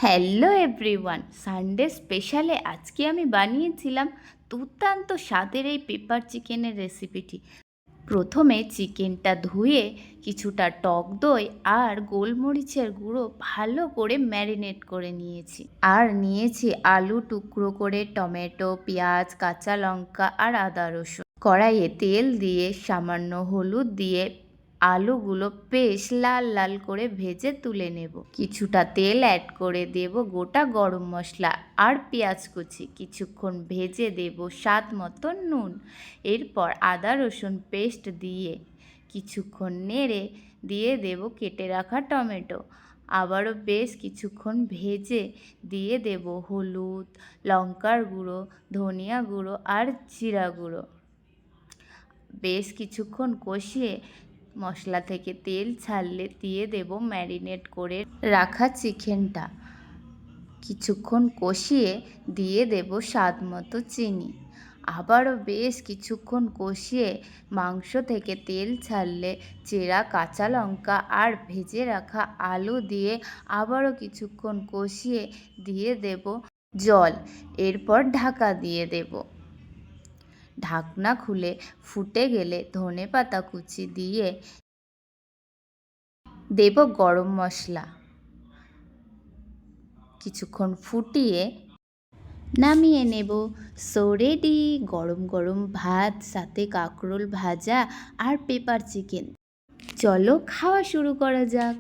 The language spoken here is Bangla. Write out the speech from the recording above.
হ্যালো এভরিওয়ান, সানডে স্পেশালে আজকে আমি বানিয়েছিলাম দুর্দান্ত স্বাদের এই পেপার চিকেনের রেসিপিটি। প্রথমে চিকেনটা ধুয়ে কিছুটা টক দই আর গোলমরিচের গুঁড়ো ভালো করে ম্যারিনেট করে নিয়েছি। আর নিয়েছি আলু টুকরো করে, টমেটো, পেঁয়াজ, কাঁচা লঙ্কা আর আদা রসুন। কড়াইয়ে তেল দিয়ে সামান্য হলুদ দিয়ে আলুগুলো বেশ লাল লাল করে ভেজে তুলে নেব। কিছুটা তেল অ্যাড করে দেব গোটা গরম মশলা আর পেঁয়াজ কুচি। কিছুক্ষণ ভেজে দেব স্বাদ মতো নুন। এরপর আদা রসুন পেস্ট দিয়ে কিছুক্ষণ নেড়ে দিয়ে দেব কেটে রাখা টমেটো। আবারও বেশ কিছুক্ষণ ভেজে দিয়ে দেব হলুদ, লঙ্কার গুঁড়ো, ধনিয়া গুঁড়ো আর জিরা গুঁড়ো। বেশ কিছুক্ষণ কষিয়ে মশলা থেকে তেল ছাড়লে দিয়ে দেব ম্যারিনেট করে রাখা চিকেনটা। কিছুক্ষণ কষিয়ে দিয়ে দেব স্বাদ মতো চিনি। আবারও বেশ কিছুক্ষণ কষিয়ে মাংস থেকে তেল ছাড়লে চেরা কাঁচা লঙ্কা আর ভেজে রাখা আলু দিয়ে আবারও কিছুক্ষণ কষিয়ে দিয়ে দেব জল। এরপর ঢাকা দিয়ে দেব। ঢাকনা খুলে ফুটে গেলে ধনেপাতা কুচি দিয়ে দেব গরম মশলা। কিছুক্ষণ ফুটিয়ে নামিয়ে নেব। সো রেডি গরম গরম ভাত, সাথে কাঁকরোল ভাজা আর পেপার চিকেন। চলো খাওয়া শুরু করা যাক।